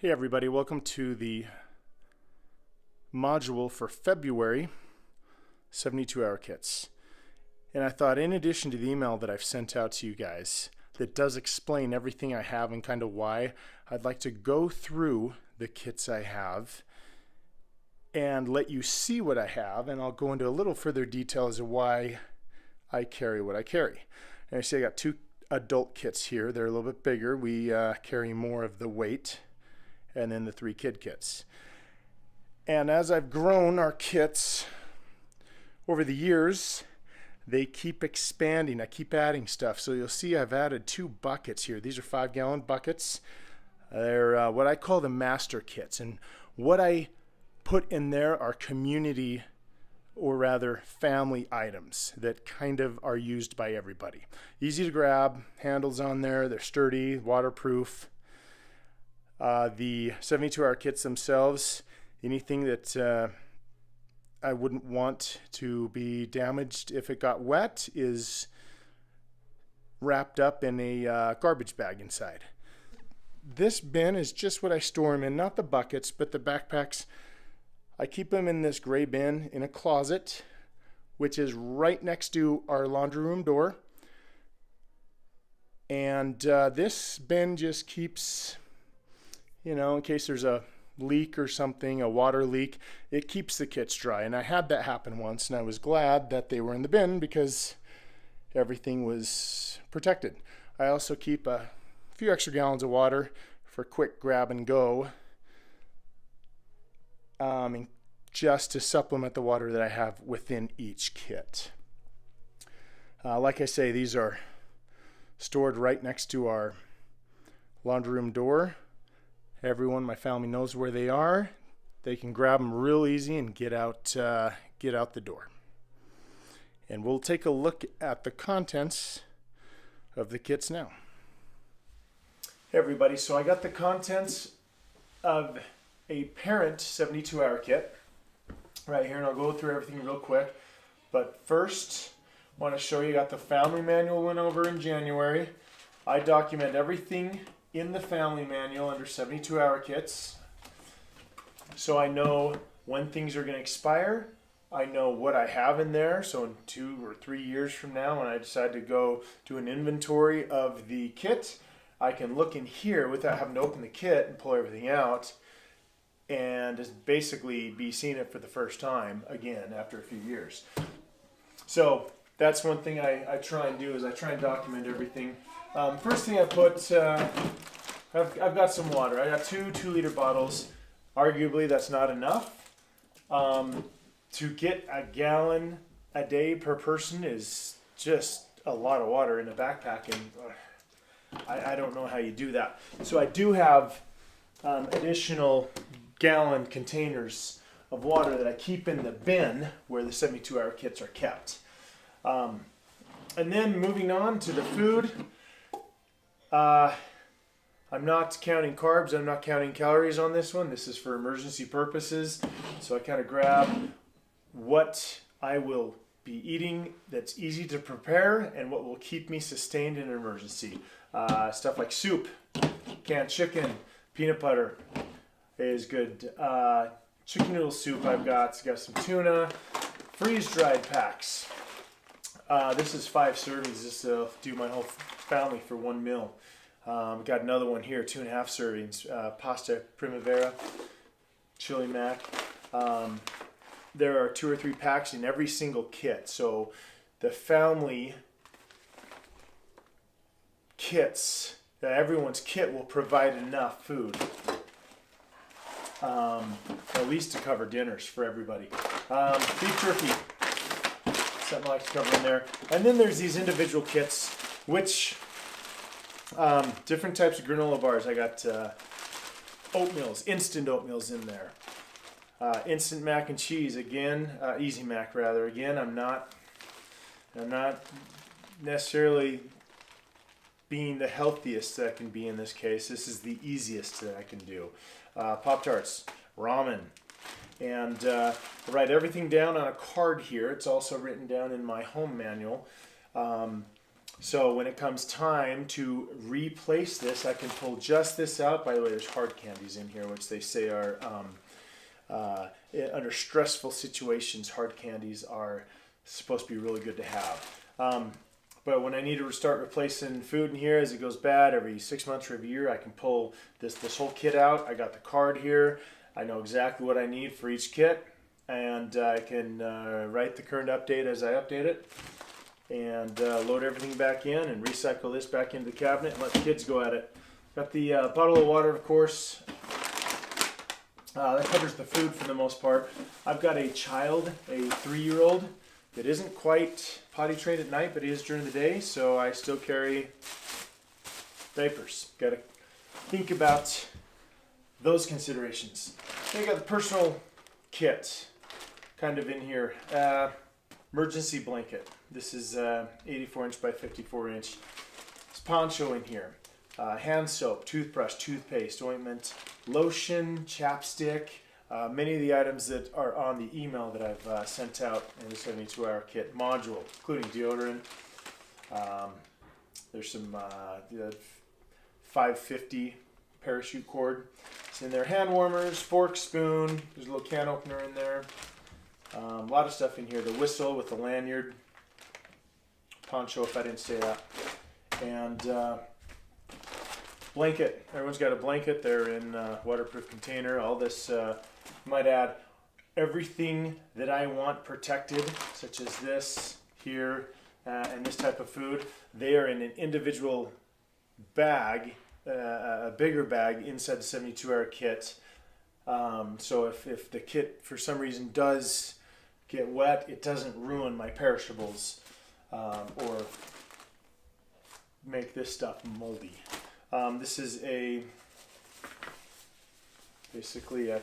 Hey everybody, welcome to the module for February 72-hour kits. And I thought, in addition to the email that I've sent out to you guys that does explain everything I have and kind of why, I'd like to go through the kits I have and let you see what I have, and I'll go into a little further detail as to why I carry what I carry. And I see I got two adult kits here. They're a little bit bigger. We carry more of the weight, and then the 3 kid kits. And as I've grown our kits over the years, they keep expanding. I keep adding stuff. So you'll see I've added 2 buckets here. These are 5-gallon buckets. They're what I call the master kits. And what I put in there are community, or rather family items that kind of are used by everybody. Easy to grab, handles on there, they're sturdy, waterproof. The 72-hour kits themselves, anything that I wouldn't want to be damaged if it got wet is wrapped up in a garbage bag inside. This bin is just what I store them in, not the buckets, but the backpacks. I keep them in this gray bin in a closet, which is right next to our laundry room door. And this bin just keeps, you know, in case there's a leak or something, a water leak, it keeps the kits dry. And I had that happen once, and I was glad that they were in the bin because everything was protected. I also keep a few extra gallons of water for quick grab and go, and just to supplement the water that I have within each kit. Like I say, these are stored right next to our laundry room door. Everyone in my family knows where they are. They can grab them real easy and get out the door. And we'll take a look at the contents of the kits now. Hey everybody, so I got the contents of a parent 72-hour kit right here, and I'll go through everything real quick. But first, I want to show you, I got the family manual went over in January. I document everything in the family manual under 72-hour kits, so I know when things are going to expire. I know what I have in there, so in 2 or 3 years from now, when I decide to go do an inventory of the kit, I can look in here without having to open the kit and pull everything out, and just basically be seeing it for the first time again after a few years. So that's one thing I try and do, is I try and document everything. First thing I put, I've got some water. I got 2 2-liter bottles. Arguably that's not enough. To get a gallon a day per person is just a lot of water in a backpack, and I don't know how you do that. So I do have additional gallon containers of water that I keep in the bin where the 72-hour kits are kept. And then moving on to the food. I'm not counting carbs, I'm not counting calories on this one. This is for emergency purposes. So I kind of grab what I will be eating that's easy to prepare and what will keep me sustained in an emergency. Stuff like soup, canned chicken, peanut butter is good. Chicken noodle soup I've got some tuna, freeze-dried packs. This is 5 servings. This will do my whole family for 1 meal. Got another one here, 2.5 servings. Pasta primavera, chili mac. There are 2 or 3 packs in every single kit. So the family kits, everyone's kit will provide enough food, at least to cover dinners for everybody. Beef jerky, something I like to cover in there. And then there's these individual kits, which different types of granola bars. I got oatmeals, instant oatmeals in there. Instant mac and cheese, again, Easy Mac rather. Again, I'm not necessarily being the healthiest that I can be in this case. This is the easiest that I can do. Pop-Tarts, ramen, and I write everything down on a card here. It's also written down in my home manual. So when it comes time to replace this, I can pull just this out. By the way, there's hard candies in here, which they say are, under stressful situations, hard candies are supposed to be really good to have. But when I need to start replacing food in here as it goes bad every 6 months or every year, I can pull this whole kit out. I got the card here. I know exactly what I need for each kit, and I can write the current update as I update it, and load everything back in and recycle this back into the cabinet and let the kids go at it. Got the bottle of water, of course. That covers the food for the most part. I've got a child, a 3-year-old, that isn't quite potty trained at night, but is during the day, so I still carry diapers. Got to think about those considerations. Then you got the personal kit, kind of in here. Emergency blanket. This is 84 inch by 54 inch. It's poncho in here. Hand soap, toothbrush, toothpaste, ointment, lotion, chapstick. Many of the items that are on the email that I've sent out in the 72-hour kit module, including deodorant. There's some 550 parachute cord. It's in there. Hand warmers, fork, spoon. There's a little can opener in there. A lot of stuff in here. The whistle with the lanyard. Poncho, if I didn't say that. And blanket. Everyone's got a blanket. They're in a waterproof container. All this, might add, everything that I want protected, such as this here and this type of food, they are in an individual bag, a bigger bag inside the 72-hour kit. So if the kit for some reason does get wet, it doesn't ruin my perishables or make this stuff moldy. This is basically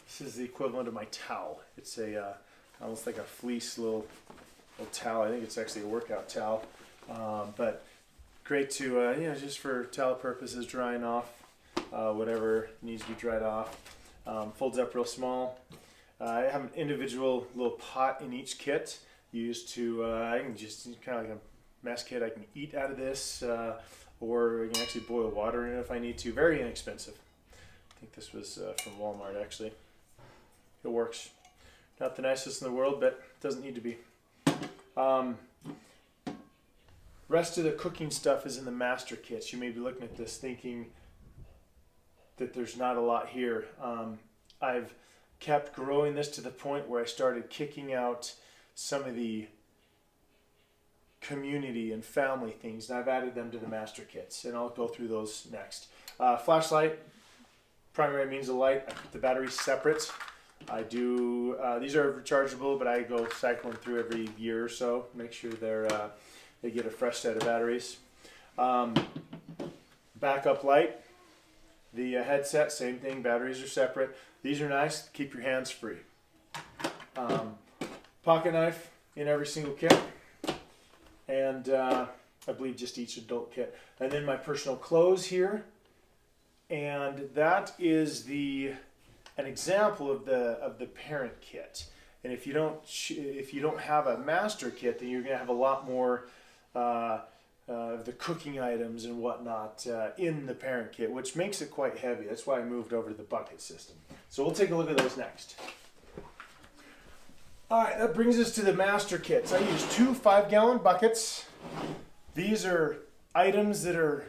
this is the equivalent of my towel. It's almost like a fleece little towel. I think it's actually a workout towel, but great to just for towel purposes, drying off whatever needs to be dried off. Folds up real small. I have an individual little pot in each kit used to I can just kind of like a mess kit. I can eat out of this, or I can actually boil water in it if I need to. Very inexpensive. I think this was from Walmart actually. It works. Not the nicest in the world, but doesn't need to be. Rest of the cooking stuff is in the master kits. You may be looking at this thinking that there's not a lot here. I've kept growing this to the point where I started kicking out some of the community and family things, and I've added them to the master kits, and I'll go through those next. Flashlight, primary means of light. I keep the batteries separate. I do, these are rechargeable, but I go cycling through every year or so, make sure they get a fresh set of batteries. Backup light, the headset, same thing, batteries are separate. These are nice, keep your hands free. Pocket knife in every single kit, and I believe just each adult kit. And then my personal clothes here, and that is an example of the parent kit. And if you don't have a master kit, then you're going to have a lot more of the cooking items and whatnot in the parent kit, which makes it quite heavy. That's why I moved over to the bucket system. So we'll take a look at those next. All right, that brings us to the master kits. I use 2 5-gallon buckets. These are items that are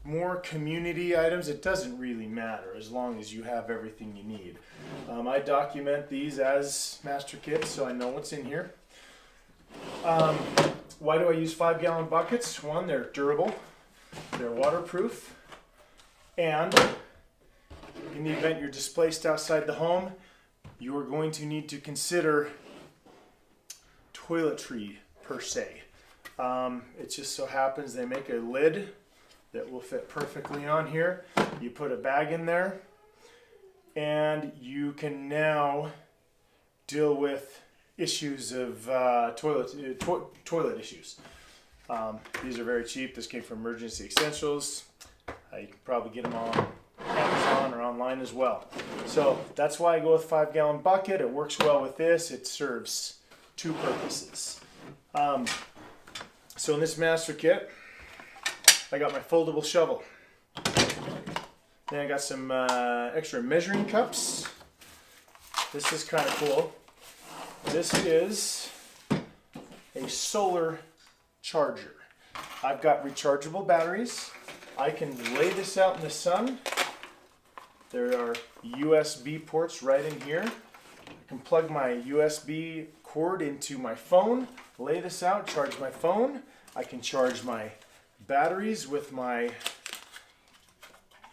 more community items. It doesn't really matter as long as you have everything you need. I document these as master kits so I know what's in here. Why do I use 5-gallon buckets? One, they're durable, they're waterproof, and in the event you're displaced outside the home, you are going to need to consider toiletry per se. It just so happens they make a lid that will fit perfectly on here. You put a bag in there, and you can now deal with issues of toilet issues. These are very cheap. This came from Emergency Essentials. You can probably get them on Amazon or online as well. So that's why I go with 5-gallon bucket. It works well with this. It serves 2 purposes. So in this master kit, I got my foldable shovel. Then I got some extra measuring cups. This is kind of cool. This is a solar charger. I've got rechargeable batteries. I can lay this out in the sun. There are USB ports right in here. I can plug my USB cord into my phone, lay this out, charge my phone. I can charge my batteries with my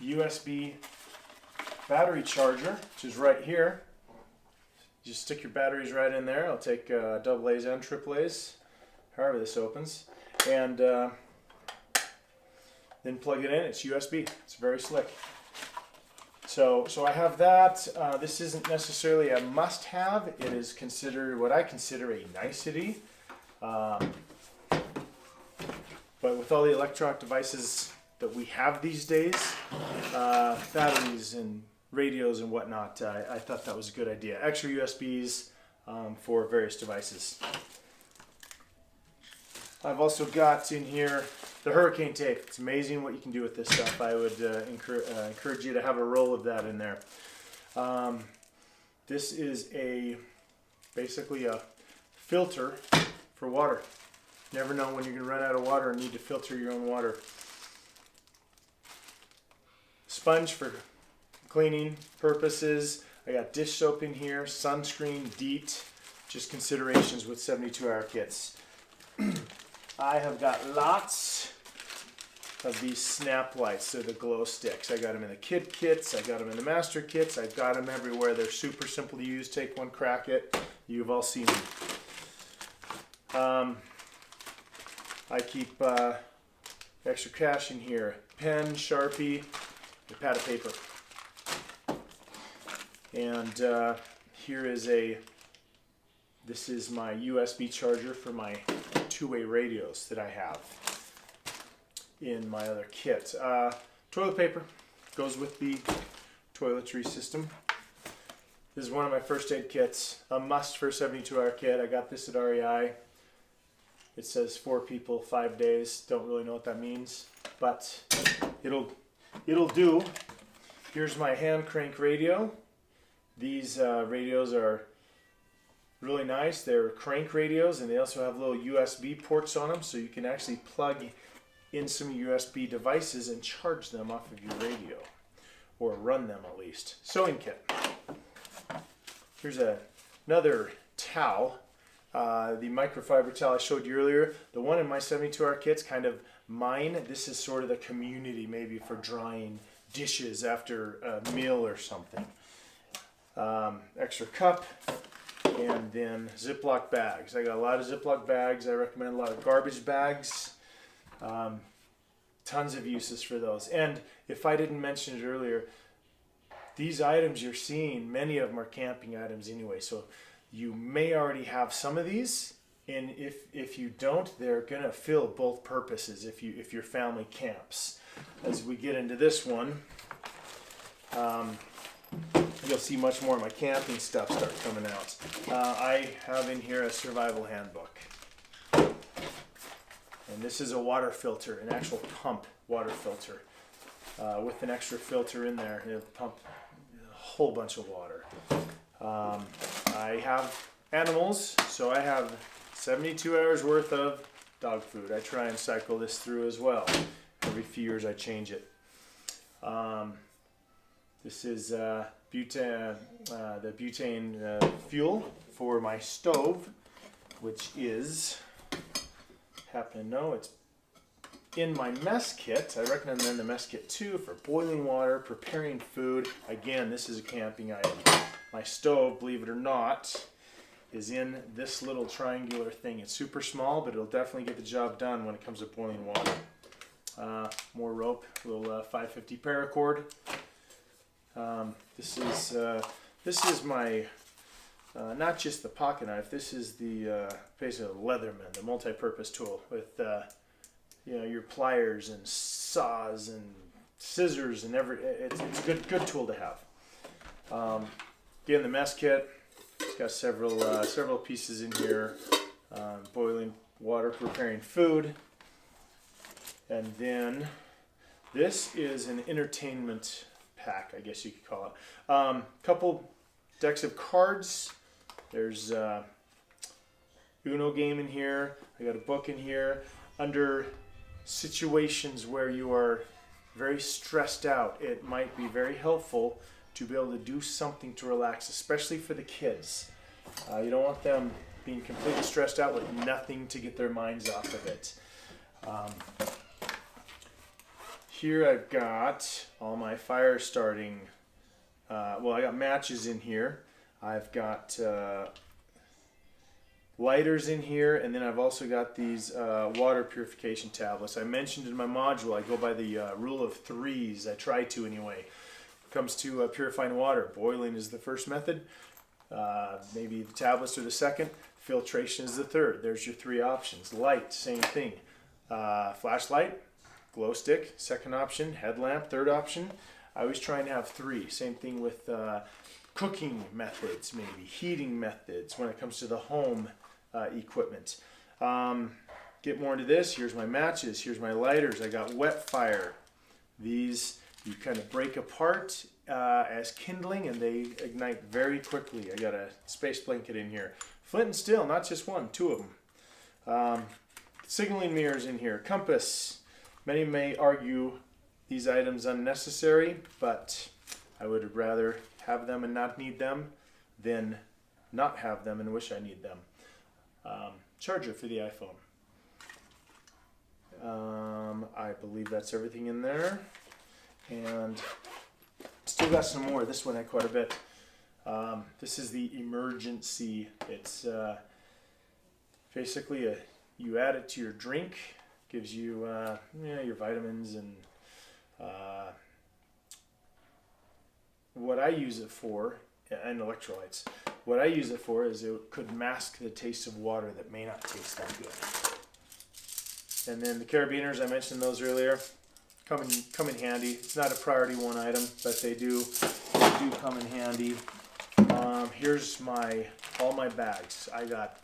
USB battery charger, which is right here. Just stick your batteries right in there. I'll take AA's and AA's, however this opens, and then plug it in. It's USB. It's very slick. So I have that. This isn't necessarily a must-have. It is considered what I consider a nicety. But with all the electronic devices that we have these days, batteries and radios and whatnot, I thought that was a good idea. Extra USBs for various devices. I've also got in here the hurricane tape. It's amazing what you can do with this stuff. I would encourage you to have a roll of that in there. This is basically a filter for water. You never know when you're going to run out of water and need to filter your own water. Sponge for cleaning purposes. I got dish soap in here, sunscreen, DEET, just considerations with 72-hour kits. I have got lots of these snap lights. They're the glow sticks. I got them in the kid kits. I got them in the master kits. I've got them everywhere. They're super simple to use. Take one crack at. You've all seen them. I keep extra cash in here. Pen, Sharpie, a pad of paper. And here is this is my USB charger for my two-way radios that I have in my other kit. Toilet paper goes with the toiletry system. This is one of my first aid kits, a must for a 72-hour kit. I got this at REI. It says 4 people, 5 days. Don't really know what that means, but it'll do. Here's my hand crank radio. These radios are really nice. They're crank radios, and they also have little USB ports on them, so you can actually plug in some USB devices and charge them off of your radio, or run them at least. Sewing kit. Here's another towel, the microfiber towel I showed you earlier. The one in my 72-hour kit's kind of mine. This is sort of the community, maybe for drying dishes after a meal or something. Extra cup. And then Ziploc bags. I got a lot of Ziploc bags. I recommend a lot of garbage bags. Tons of uses for those. And if I didn't mention it earlier, these items you're seeing, many of them are camping items anyway. So you may already have some of these. And if you don't, they're going to fill both purposes if your family camps. As we get into this one, you'll see much more of my camping stuff start coming out. I have in here a survival handbook. And this is a water filter, an actual pump water filter. With an extra filter in there, it'll pump a whole bunch of water. I have animals, so I have 72 hours worth of dog food. I try and cycle this through as well. Every few years I change it. This is the butane fuel for my stove, which is, happen to know, it's in my mess kit. I recommend the mess kit too for boiling water, preparing food. Again, this is a camping item. My stove, believe it or not, is in this little triangular thing. It's super small, but it'll definitely get the job done when it comes to boiling water. More rope, little 550 paracord. This is my not just the pocket knife. This is the basically Leatherman, the multi-purpose tool with your pliers and saws and scissors and it's a good tool to have. Again, the mess kit. It's got several pieces in here. Boiling water, preparing food, And then this is an entertainment pack, I guess you could call it. Couple decks of cards. There's Uno game in here. I got a book in here. Under situations where you are very stressed out, it might be very helpful to be able to do something to relax, especially for the kids. You don't want them being completely stressed out with nothing to get their minds off of it. Here I've got all my fire starting, well, I got matches in here. I've got lighters in here, and then I've also got these water purification tablets. I mentioned in my module, I go by the rule of threes. I try to anyway. When it comes to purifying water, boiling is the first method. Maybe the tablets are the second. Filtration is the third. There's your three options. Light, same thing. Flashlight, glow stick, second option. Headlamp, third option. I always try and have three. Same thing with cooking methods, maybe heating methods when it comes to the home equipment. Get more into this. Here's my matches. Here's my lighters. I got wet fire. These you kind of break apart as kindling, and they ignite very quickly. I got a space blanket in here. Flint and steel, not just one, two of them. Signaling mirrors in here. Compass. Many may argue these items unnecessary, but I would rather have them and not need them than not have them and wish I need them. Charger for the iPhone. I believe that's everything in there. And still got some more. This one had quite a bit. This is the emergency. It's basically you add it to your drink. Gives you your vitamins and what I use it for, and electrolytes. What I use it for is it could mask the taste of water that may not taste that good. And then the carabiners, I mentioned those earlier, come in handy. It's not a priority one item, but they do come in handy. Here's all my bags. I got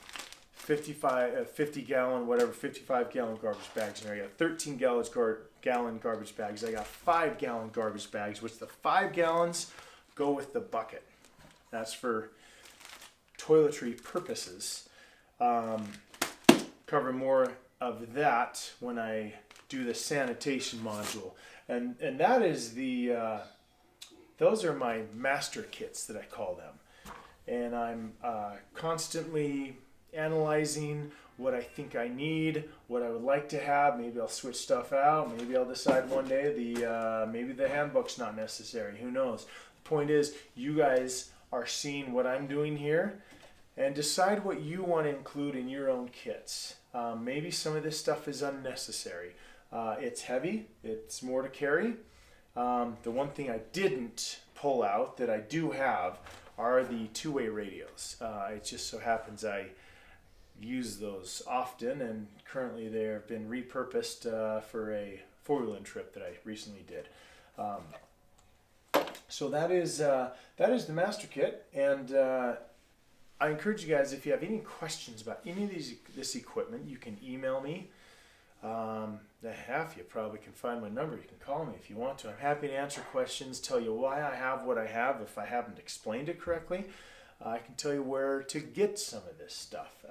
55 gallon garbage bags in there. I got 13 gallon garbage bags. I got 5 gallon garbage bags, which the 5 gallons go with the bucket. That's for toiletry purposes. Cover more of that when I do the sanitation module. And that is those are my master kits that I call them. And I'm constantly analyzing what I think I need, what I would like to have. Maybe I'll switch stuff out. Maybe I'll decide one day maybe the handbook's not necessary. Who knows? The point is, you guys are seeing what I'm doing here, and decide what you want to include in your own kits. Maybe some of this stuff is unnecessary. It's heavy. It's more to carry. The one thing I didn't pull out that I do have are the two-way radios. It just so happens I use those often, and currently they have been repurposed for a four-wheeling trip that I recently did. So that is the master kit, and I encourage you guys, if you have any questions about any of this equipment, you can email me. You probably can find my number. You can call me if you want to. I'm happy to answer questions, tell you why I have what I have if I haven't explained it correctly. I can tell you where to get some of this stuff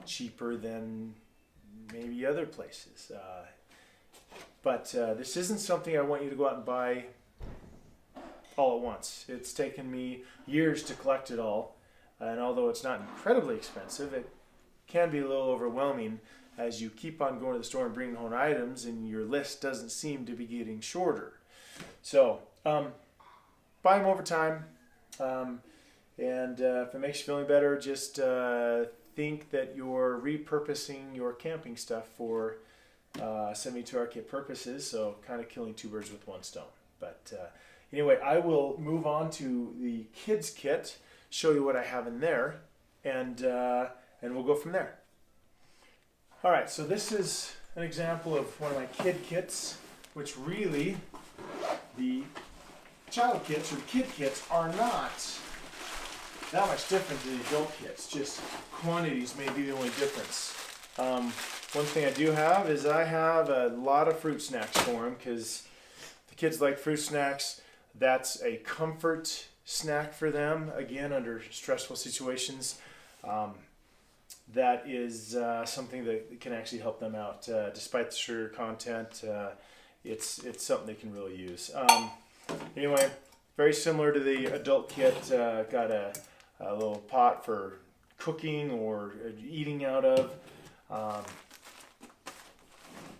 cheaper than maybe other places. But this isn't something I want you to go out and buy all at once. It's taken me years to collect it all, and although it's not incredibly expensive, it can be a little overwhelming as you keep on going to the store and bringing home items and your list doesn't seem to be getting shorter. So buy them over time, and if it makes you feeling better, just think that you're repurposing your camping stuff for semi-to-our kit purposes, so kind of killing two birds with one stone. But anyway, I will move on to the kids kit, show you what I have in there, and we'll go from there. All right, so this is an example of one of my kid kits, which really the child kits or kid kits are not that much different than the adult kits. Just quantities may be the only difference. One thing I do have is I have a lot of fruit snacks for them because the kids like fruit snacks. That's a comfort snack for them, again, under stressful situations. That is something that can actually help them out. Despite the sugar content, it's something they can really use. Anyway, very similar to the adult kit. Got a little pot for cooking or eating out of.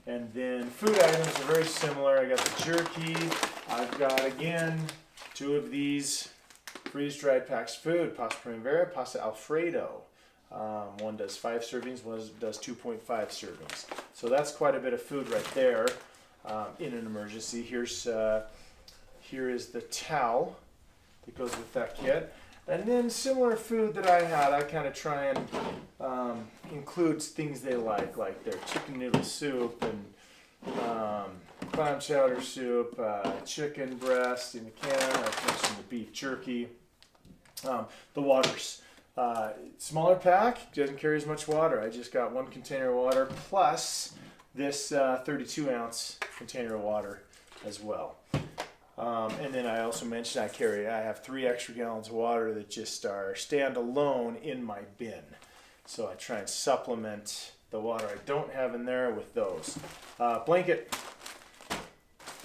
And then food items are very similar. I got the jerky. I've got, again, 2 of these freeze-dried packs of food. Pasta Primavera, Pasta Alfredo. One does 5 servings, one does 2.5 servings. So that's quite a bit of food right there in an emergency. Here is the towel that goes with that kit. And then similar food that I had, I kind of try and include things they like their chicken noodle soup and clam chowder soup, chicken breast in a can. I've mentioned the beef jerky. The waters. Smaller pack, doesn't carry as much water. I just got 1 container of water plus this 32 ounce container of water as well. And then I also mentioned I have 3 extra gallons of water that just are standalone in my bin. So I try and supplement the water I don't have in there with those. Blanket.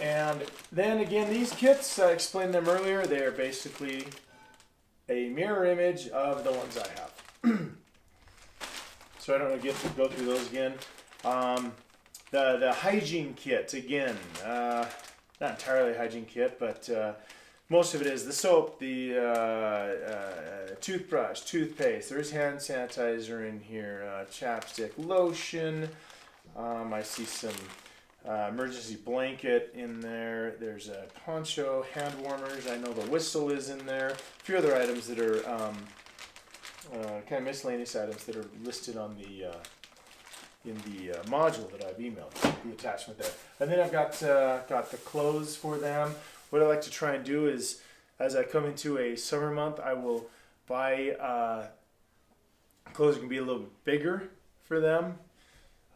And then again, these kits, I explained them earlier, they are basically a mirror image of the ones I have. So I don't go through those again. The hygiene kit, again, not entirely a hygiene kit, but most of it is the soap, the toothbrush, toothpaste. There's hand sanitizer in here, chapstick, lotion. I see some emergency blanket in there. There's a poncho, hand warmers. I know the whistle is in there. A few other items that are kind of miscellaneous items that are listed on the in the module that I've emailed, the attachment there. And then I've got the clothes for them. What I like to try and do is, as I come into a summer month, I will buy clothes that can be a little bit bigger for them.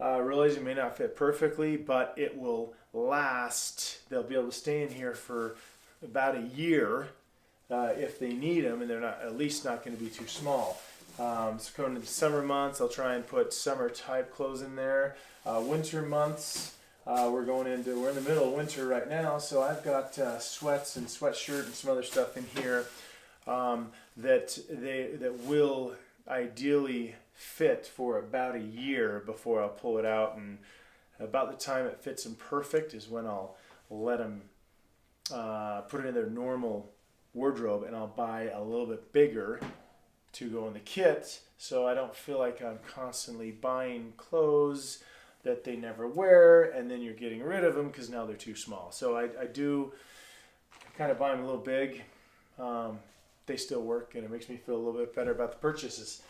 Realize it may not fit perfectly, but it will last. They'll be able to stay in here for about a year if they need them, and they're not at least not going to be too small. So coming into the summer months, I'll try and put summer type clothes in there. Winter months, we're in the middle of winter right now, so I've got sweats and sweatshirt and some other stuff in here that will ideally fit for about a year before I'll pull it out, and about the time it fits them perfect is when I'll let them put it in their normal wardrobe, and I'll buy a little bit bigger to go in the kit, so I don't feel like I'm constantly buying clothes that they never wear, and then you're getting rid of them because now they're too small. So I do kind of buy them a little big. They still work, and it makes me feel a little bit better about the purchases.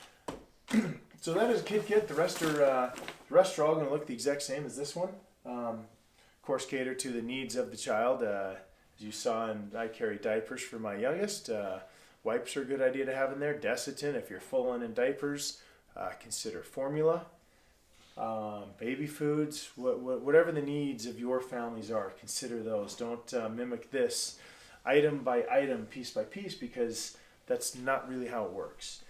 So that is a kit. The rest are all going to look the exact same as this one. Of course, cater to the needs of the child. As you saw, and I carry diapers for my youngest. Wipes are a good idea to have in there. Desitin, if you're full in diapers, consider formula. Baby foods, whatever the needs of your families are, consider those. Don't mimic this item by item, piece by piece, because that's not really how it works.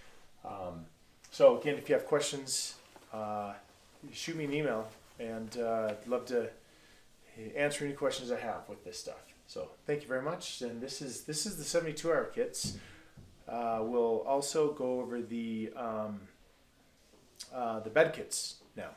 So again, if you have questions, shoot me an email, and I'd love to answer any questions I have with this stuff. So thank you very much. And this is the 72-hour kits. We'll also go over the bed kits now.